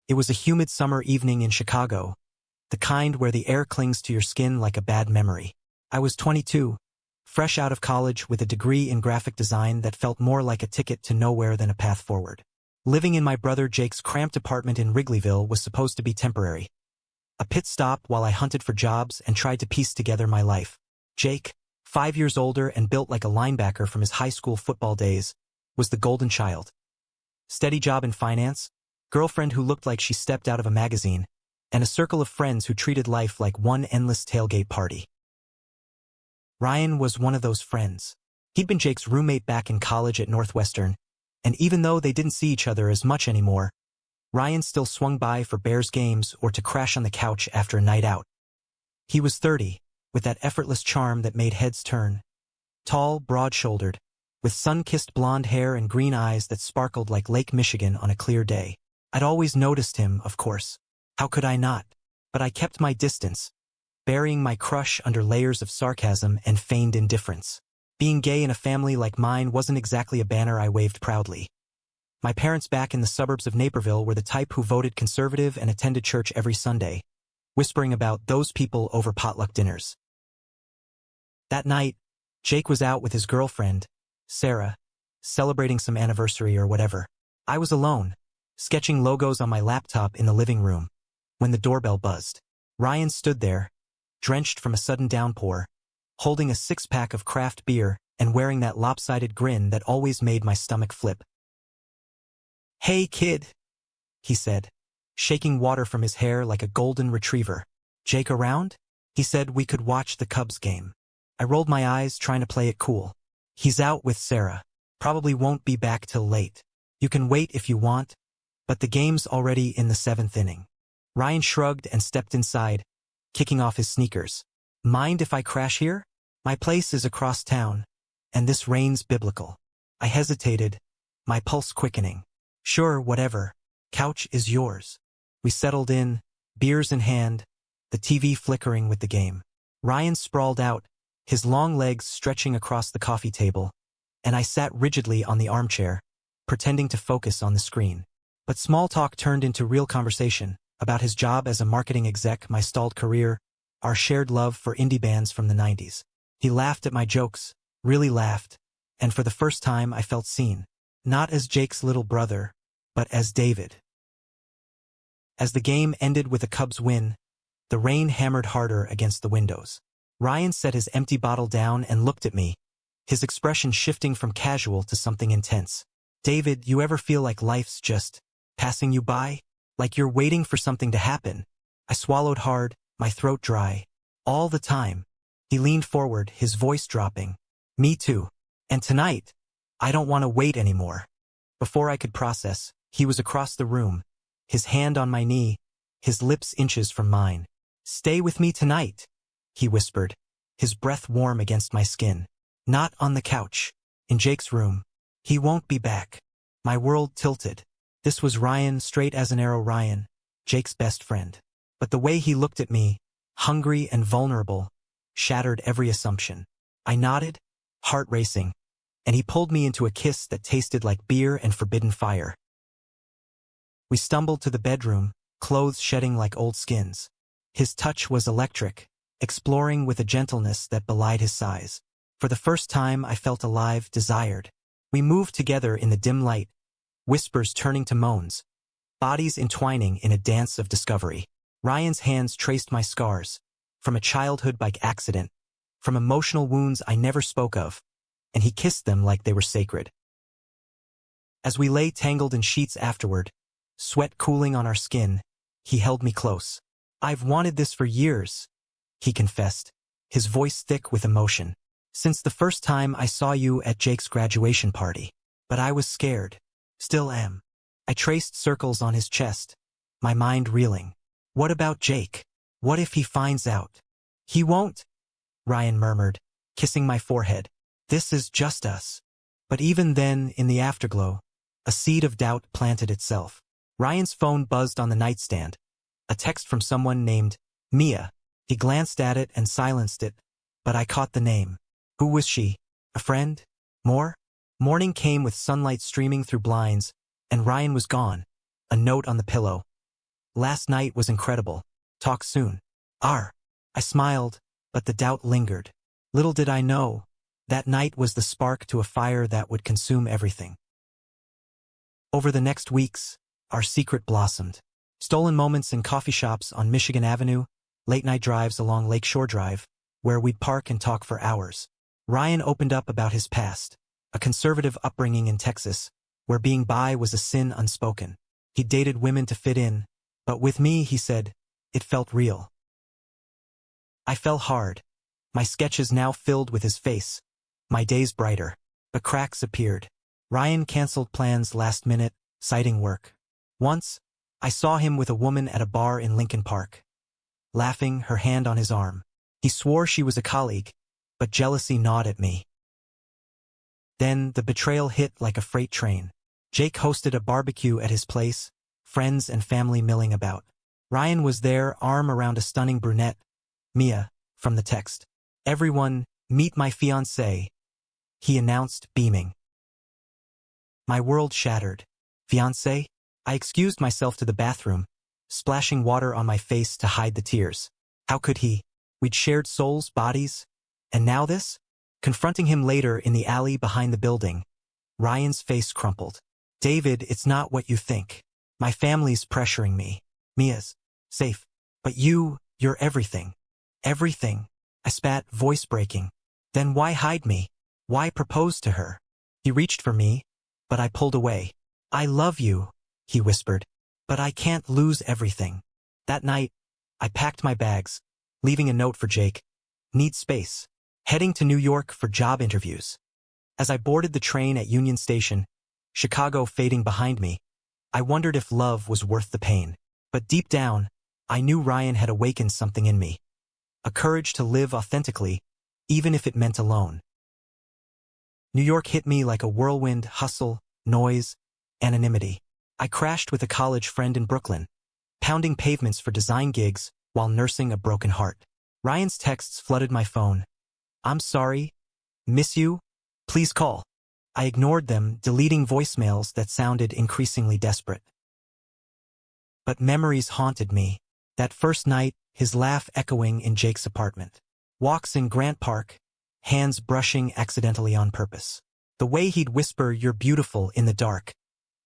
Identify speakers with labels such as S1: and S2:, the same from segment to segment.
S1: It was a humid summer evening in Chicago, the kind where the air clings to your skin like a bad memory. I was 22, fresh out of college with a degree in graphic design that felt more like a ticket to nowhere than a path forward. Living in my brother Jake's cramped apartment in Wrigleyville was supposed to be temporary. A pit stop while I hunted for jobs and tried to piece together my life. Jake, 5 years older and built like a linebacker from his high school football days, was the golden child. Steady job in finance, girlfriend who looked like she stepped out of a magazine, and a circle of friends who treated life like one endless tailgate party. Ryan was one of those friends. He'd been Jake's roommate back in college at Northwestern, and even though they didn't see each other as much anymore, Ryan still swung by for Bears games or to crash on the couch after a night out. He was 30, with that effortless charm that made heads turn. Tall, broad-shouldered, with sun-kissed blonde hair and green eyes that sparkled like Lake Michigan on a clear day. I'd always noticed him, of course. How could I not? But I kept my distance, burying my crush under layers of sarcasm and feigned indifference. Being gay in a family like mine wasn't exactly a banner I waved proudly. My parents back in the suburbs of Naperville were the type who voted conservative and attended church every Sunday, whispering about those people over potluck dinners. That night, Jake was out with his girlfriend, Sarah, celebrating some anniversary or whatever. I was alone, sketching logos on my laptop in the living room, when the doorbell buzzed. Ryan stood there, drenched from a sudden downpour, holding a six-pack of craft beer and wearing that lopsided grin that always made my stomach flip. "Hey, kid," he said, shaking water from his hair like a golden retriever. "Jake around?" He said we could watch the Cubs game. I rolled my eyes, trying to play it cool. "He's out with Sarah. Probably won't be back till late. You can wait if you want, but the game's already in the 7th inning." Ryan shrugged and stepped inside, kicking off his sneakers. "Mind if I crash here? My place is across town, and this rain's biblical." I hesitated, my pulse quickening. "Sure, whatever. Couch is yours." We settled in, beers in hand, the TV flickering with the game. Ryan sprawled out, his long legs stretching across the coffee table, and I sat rigidly on the armchair, pretending to focus on the screen. But small talk turned into real conversation, about his job as a marketing exec, my stalled career, our shared love for indie bands from the 90s. He laughed at my jokes, really laughed, and for the first time I felt seen. Not as Jake's little brother, but as David. As the game ended with a Cubs win, the rain hammered harder against the windows. Ryan set his empty bottle down and looked at me, his expression shifting from casual to something intense. "David, you ever feel like life's just passing you by? Like you're waiting for something to happen?" I swallowed hard, my throat dry. "All the time." He leaned forward, his voice dropping. "Me too. And tonight, I don't want to wait anymore." Before I could process, he was across the room, his hand on my knee, his lips inches from mine. "Stay with me tonight," he whispered, his breath warm against my skin. "Not on the couch. In Jake's room. He won't be back." My world tilted. This was Ryan, straight as an arrow Ryan, Jake's best friend. But the way he looked at me, hungry and vulnerable, shattered every assumption. I nodded, heart racing, and he pulled me into a kiss that tasted like beer and forbidden fire. We stumbled to the bedroom, clothes shedding like old skins. His touch was electric, exploring with a gentleness that belied his size. For the first time I felt alive, desired. We moved together in the dim light, whispers turning to moans, bodies entwining in a dance of discovery. Ryan's hands traced my scars, from a childhood bike accident, from emotional wounds I never spoke of, and he kissed them like they were sacred. As we lay tangled in sheets afterward, sweat cooling on our skin, he held me close. "I've wanted this for years," he confessed, his voice thick with emotion. "Since the first time I saw you at Jake's graduation party. But I was scared. Still am." I traced circles on his chest, my mind reeling. "What about Jake? What if he finds out?" "He won't," Ryan murmured, kissing my forehead. "This is just us." But even then, in the afterglow, a seed of doubt planted itself. Ryan's phone buzzed on the nightstand, a text from someone named Mia. He glanced at it and silenced it, but I caught the name. Who was she? A friend? More? Morning came with sunlight streaming through blinds, and Ryan was gone. A note on the pillow. Last night was incredible. Talk soon. R. I smiled, but the doubt lingered. Little did I know, that night was the spark to a fire that would consume everything. Over the next weeks, our secret blossomed. Stolen moments in coffee shops on Michigan Avenue, late-night drives along Lakeshore Drive, where we'd park and talk for hours. Ryan opened up about his past, a conservative upbringing in Texas, where being bi was a sin unspoken. He dated women to fit in, but with me, he said, it felt real. I fell hard, my sketches now filled with his face, my days brighter, but cracks appeared. Ryan canceled plans last minute, citing work. Once, I saw him with a woman at a bar in Lincoln Park. Laughing, her hand on his arm. He swore she was a colleague, but jealousy gnawed at me. Then the betrayal hit like a freight train. Jake hosted a barbecue at his place, friends and family milling about. Ryan was there, arm around a stunning brunette, Mia, from the text. Everyone, meet my fiancée, he announced, beaming. My world shattered. Fiancé? I excused myself to the bathroom, splashing water on my face to hide the tears. How could he? We'd shared souls, bodies, and now this? Confronting him later in the alley behind the building, Ryan's face crumpled. David, it's not what you think. My family's pressuring me. Mia's safe. But you're everything. Everything. I spat, voice breaking. Then why hide me? Why propose to her? He reached for me, but I pulled away. I love you, he whispered, but I can't lose everything. That night, I packed my bags, leaving a note for Jake. Need space. Heading to New York for job interviews. As I boarded the train at Union Station, Chicago fading behind me, I wondered if love was worth the pain. But deep down, I knew Ryan had awakened something in me. A courage to live authentically, even if it meant alone. New York hit me like a whirlwind, hustle, noise, anonymity. I crashed with a college friend in Brooklyn, pounding pavements for design gigs while nursing a broken heart. Ryan's texts flooded my phone. I'm sorry. Miss you. Please call. I ignored them, deleting voicemails that sounded increasingly desperate. But memories haunted me. That first night, his laugh echoing in Jake's apartment. Walks in Grant Park, hands brushing accidentally on purpose. The way he'd whisper, "You're beautiful," in the dark,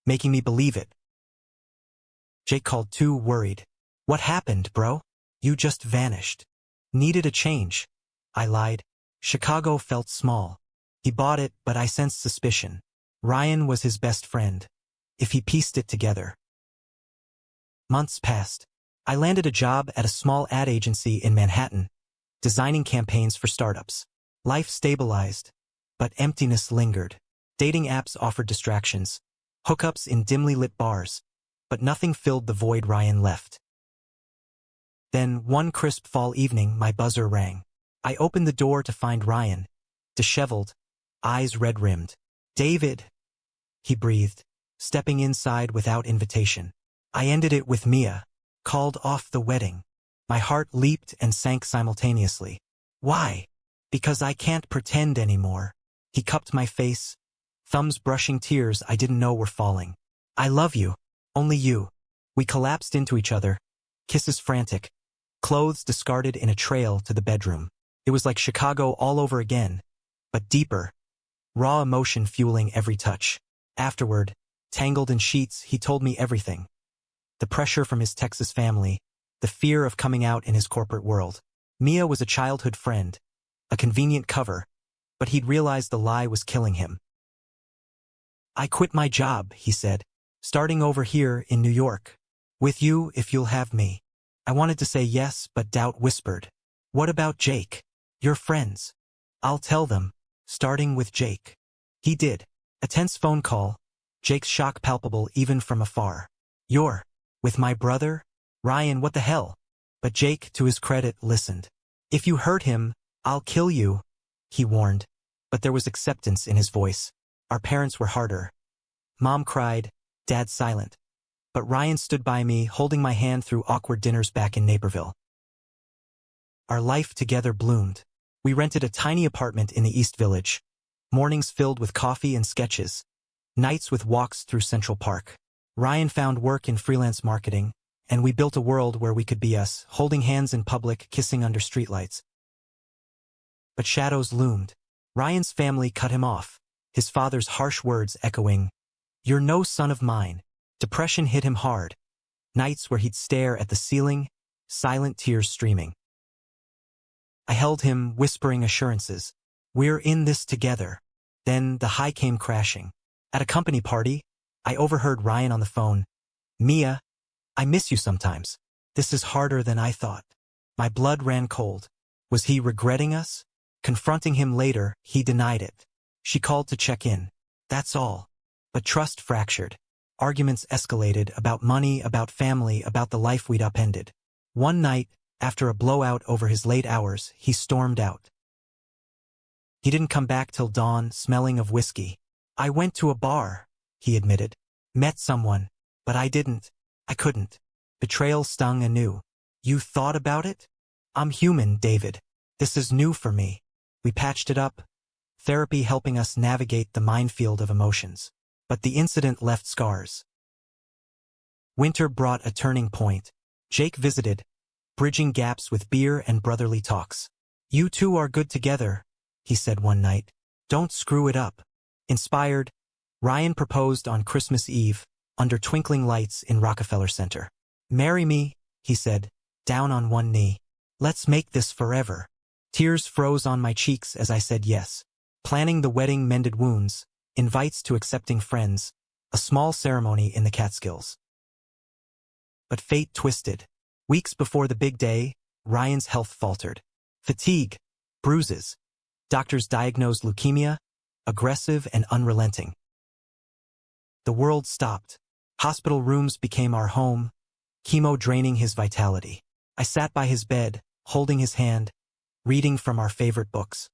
S1: making me believe it. Jake called too, worried. What happened, bro? You just vanished. Needed a change. I lied. Chicago felt small. He bought it, but I sensed suspicion. Ryan was his best friend. If he pieced it together. Months passed. I landed a job at a small ad agency in Manhattan, designing campaigns for startups. Life stabilized, but emptiness lingered. Dating apps offered distractions, hookups in dimly lit bars, but nothing filled the void Ryan left. Then, one crisp fall evening, my buzzer rang. I opened the door to find Ryan, disheveled, eyes red-rimmed. David, he breathed, stepping inside without invitation. I ended it with Mia, called off the wedding. My heart leaped and sank simultaneously. Why? Because I can't pretend anymore. He cupped my face, thumbs brushing tears I didn't know were falling. I love you. Only you. We collapsed into each other, kisses frantic, clothes discarded in a trail to the bedroom. It was like Chicago all over again, but deeper, raw emotion fueling every touch. Afterward, tangled in sheets, he told me everything. The pressure from his Texas family, the fear of coming out in his corporate world. Mia was a childhood friend, a convenient cover, but he'd realized the lie was killing him. I quit my job, he said, starting over here in New York. With you, if you'll have me. I wanted to say yes, but doubt whispered. What about Jake? Your friends. I'll tell them, starting with Jake. He did. A tense phone call, Jake's shock palpable even from afar. You're with my brother? Ryan, what the hell? But Jake, to his credit, listened. If you hurt him, I'll kill you, he warned. But there was acceptance in his voice. Our parents were harder. Mom cried, Dad silent. But Ryan stood by me, holding my hand through awkward dinners back in Naperville. Our life together bloomed. We rented a tiny apartment in the East Village. Mornings filled with coffee and sketches. Nights with walks through Central Park. Ryan found work in freelance marketing, and we built a world where we could be us, holding hands in public, kissing under streetlights. But shadows loomed. Ryan's family cut him off, his father's harsh words echoing, "You're no son of mine." Depression hit him hard. Nights where he'd stare at the ceiling, silent tears streaming. I held him, whispering assurances. "We're in this together." Then the high came crashing. At a company party, I overheard Ryan on the phone. "Mia, I miss you sometimes. This is harder than I thought." My blood ran cold. Was he regretting us? Confronting him later, he denied it. She called to check in. That's all. But trust fractured. Arguments escalated about money, about family, about the life we'd upended. One night, after a blowout over his late hours, he stormed out. He didn't come back till dawn, smelling of whiskey. "I went to a bar," he admitted. "Met someone, but I didn't. I couldn't." Betrayal stung anew. "You thought about it?" "I'm human, David. This is new for me." We patched it up, therapy helping us navigate the minefield of emotions. But the incident left scars. Winter brought a turning point. Jake visited, bridging gaps with beer and brotherly talks. "You two are good together," he said one night. "Don't screw it up." Inspired, Ryan proposed on Christmas Eve, under twinkling lights in Rockefeller Center. "Marry me," he said, down on one knee. "Let's make this forever." Tears froze on my cheeks as I said yes. Planning the wedding mended wounds, invites to accepting friends, a small ceremony in the Catskills. But fate twisted. Weeks before the big day, Ryan's health faltered. Fatigue, bruises. Doctors diagnosed leukemia, aggressive and unrelenting. The world stopped. Hospital rooms became our home, chemo draining his vitality. I sat by his bed, holding his hand, reading from our favorite books.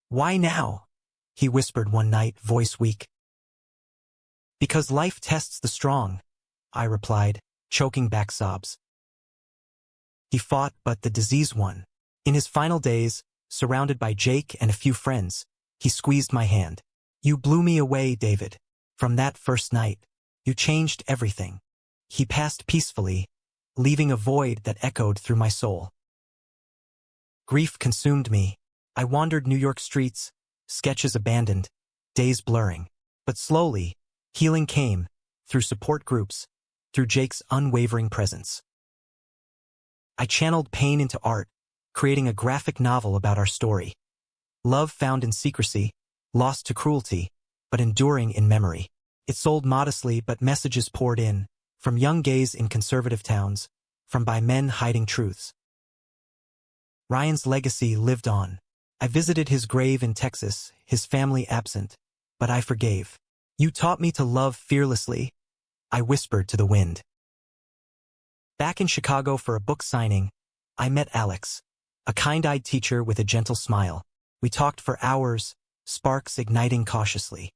S1: "Why now?" he whispered one night, voice weak. "Because life tests the strong," I replied, choking back sobs. He fought, but the disease won. In his final days, surrounded by Jake and a few friends, he squeezed my hand. "You blew me away, David. From that first night, you changed everything." He passed peacefully, leaving a void that echoed through my soul. Grief consumed me. I wandered New York streets, sketches abandoned, days blurring. But slowly, healing came, through support groups, through Jake's unwavering presence. I channeled pain into art, creating a graphic novel about our story. Love found in secrecy, lost to cruelty, but enduring in memory. It sold modestly, but messages poured in, from young gays in conservative towns, from by men hiding truths. Ryan's legacy lived on. I visited his grave in Texas, his family absent, but I forgave. "You taught me to love fearlessly," I whispered to the wind. Back in Chicago for a book signing, I met Alex, a kind-eyed teacher with a gentle smile. We talked for hours, sparks igniting cautiously.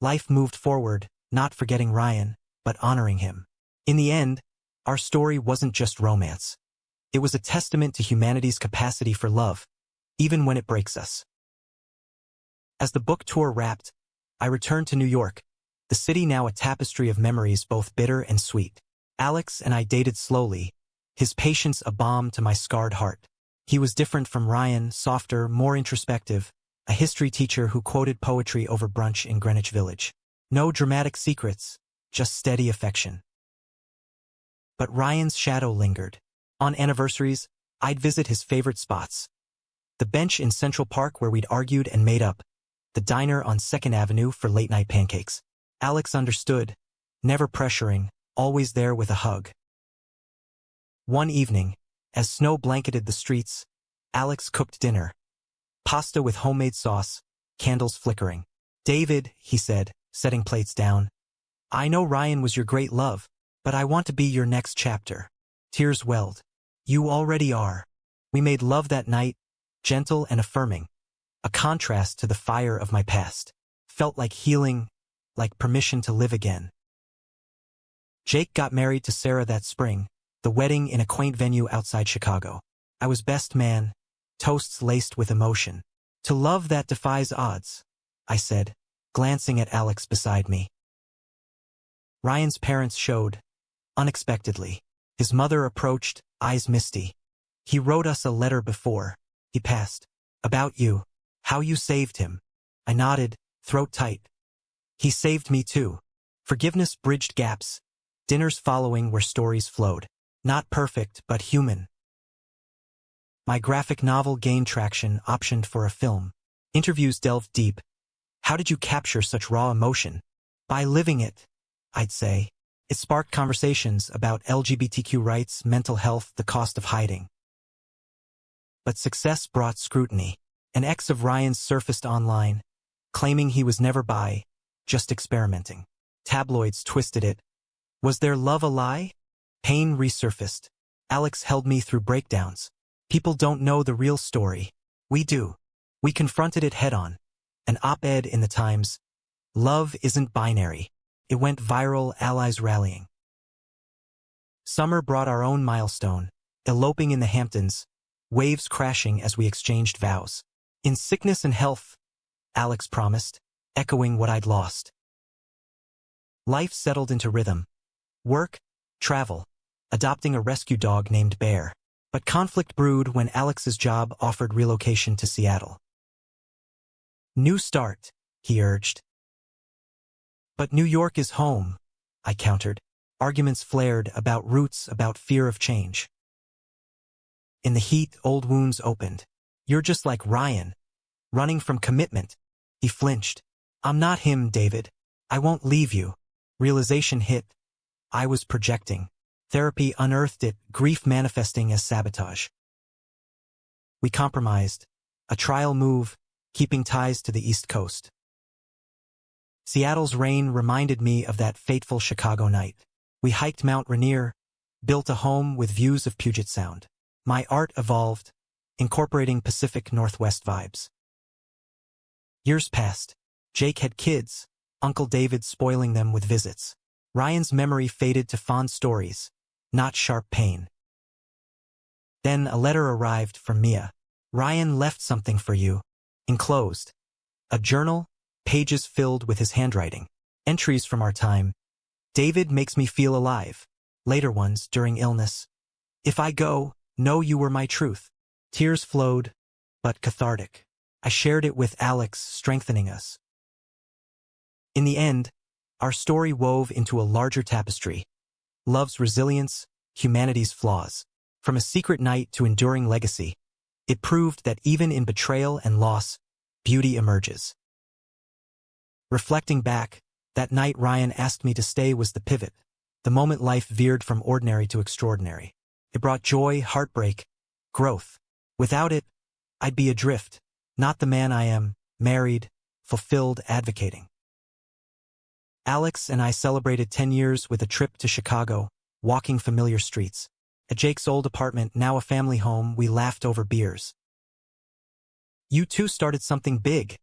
S1: Life moved forward, not forgetting Ryan, but honoring him. In the end, our story wasn't just romance. It was a testament to humanity's capacity for love, even when it breaks us. As the book tour wrapped, I returned to New York, the city now a tapestry of memories both bitter and sweet. Alex and I dated slowly, his patience a balm to my scarred heart. He was different from Ryan, softer, more introspective, a history teacher who quoted poetry over brunch in Greenwich Village. No dramatic secrets, just steady affection. But Ryan's shadow lingered. On anniversaries, I'd visit his favorite spots. The bench in Central Park where we'd argued and made up, the diner on 2nd Avenue for late-night pancakes. Alex understood, never pressuring, always there with a hug. One evening, as snow blanketed the streets, Alex cooked dinner. Pasta with homemade sauce, candles flickering. "David," he said, setting plates down, "I know Ryan was your great love, but I want to be your next chapter." Tears welled. "You already are." We made love that night, gentle and affirming, a contrast to the fire of my past. Felt like healing, like permission to live again. Jake got married to Sarah that spring, the wedding in a quaint venue outside Chicago. I was best man, toasts laced with emotion. "To love that defies odds," I said, glancing at Alex beside me. Ryan's parents showed, unexpectedly. His mother approached, eyes misty. He wrote us a letter before he passed. About you. How you saved him. I nodded, throat tight. He saved me too. Forgiveness bridged gaps. Dinners following where stories flowed. Not perfect, but human. My graphic novel gained traction, optioned for a film. Interviews delved deep. How did you capture such raw emotion? By living it, I'd say. It sparked conversations about LGBTQ rights, mental health, the cost of hiding. But success brought scrutiny. An ex of Ryan's surfaced online, claiming he was never bi, just experimenting. Tabloids twisted it. Was their love a lie? Pain resurfaced. Alex held me through breakdowns. People don't know the real story. We do. We confronted it head-on. An op-ed in the Times. Love isn't binary. It went viral, allies rallying. Summer brought our own milestone, eloping in the Hamptons, waves crashing as we exchanged vows. In sickness and health, Alex promised, echoing what I'd lost. Life settled into rhythm. Work, travel, adopting a rescue dog named Bear. But conflict brewed when Alex's job offered relocation to Seattle. New start, he urged. But New York is home, I countered. Arguments flared about roots, about fear of change. In the heat, old wounds opened. You're just like Ryan, running from commitment. He flinched. I'm not him, David. I won't leave you. Realization hit. I was projecting. Therapy unearthed it, grief manifesting as sabotage. We compromised. A trial move, keeping ties to the East Coast. Seattle's rain reminded me of that fateful Chicago night. We hiked Mount Rainier, built a home with views of Puget Sound. My art evolved, incorporating Pacific Northwest vibes. Years passed. Jake had kids, Uncle David spoiling them with visits. Ryan's memory faded to fond stories, not sharp pain. Then a letter arrived from Mia. Ryan left something for you. Enclosed. A journal, pages filled with his handwriting. Entries from our time. David makes me feel alive. Later ones, during illness. If I go, know you were my truth. Tears flowed, but cathartic. I shared it with Alex, strengthening us. In the end, our story wove into a larger tapestry. Love's resilience, humanity's flaws. From a secret night to enduring legacy, it proved that even in betrayal and loss, beauty emerges. Reflecting back, that night Ryan asked me to stay was the pivot, the moment life veered from ordinary to extraordinary. It brought joy, heartbreak, growth. Without it, I'd be adrift, not the man I am, married, fulfilled, advocating. Alex and I celebrated 10 years with a trip to Chicago, walking familiar streets. At Jake's old apartment, now a family home, we laughed over beers. You two started something big,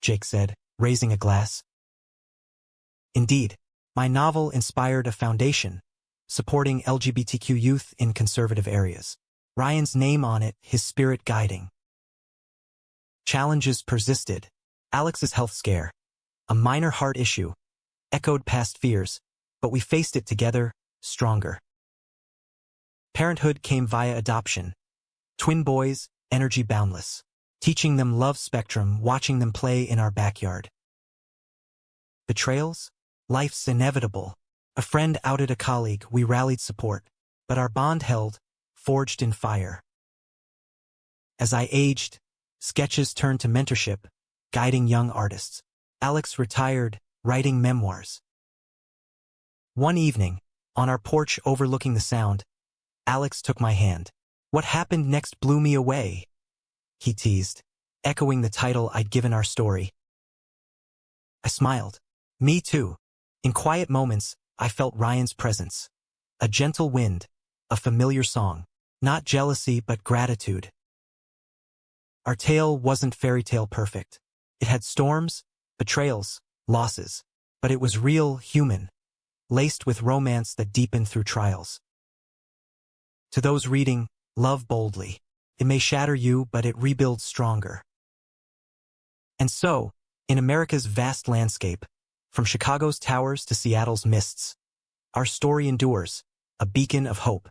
S1: Jake said, raising a glass. Indeed, my novel inspired a foundation, supporting LGBTQ youth in conservative areas. Ryan's name on it, his spirit guiding. Challenges persisted. Alex's health scare, a minor heart issue, echoed past fears, but we faced it together, stronger. Parenthood came via adoption. Twin boys, energy boundless. Teaching them love spectrum, watching them play in our backyard. Betrayals? Life's inevitable. A friend outed a colleague, we rallied support, but our bond held, forged in fire. As I aged, sketches turned to mentorship, guiding young artists. Alex retired, writing memoirs. One evening, on our porch overlooking the Sound, Alex took my hand. What happened next blew me away, he teased, echoing the title I'd given our story. I smiled. Me too. In quiet moments, I felt Ryan's presence. A gentle wind, a familiar song. Not jealousy, but gratitude. Our tale wasn't fairy tale perfect. It had storms, betrayals, losses. But it was real, human, laced with romance that deepened through trials. To those reading, love boldly. It may shatter you, but it rebuilds stronger. And so, in America's vast landscape, from Chicago's towers to Seattle's mists, our story endures, a beacon of hope.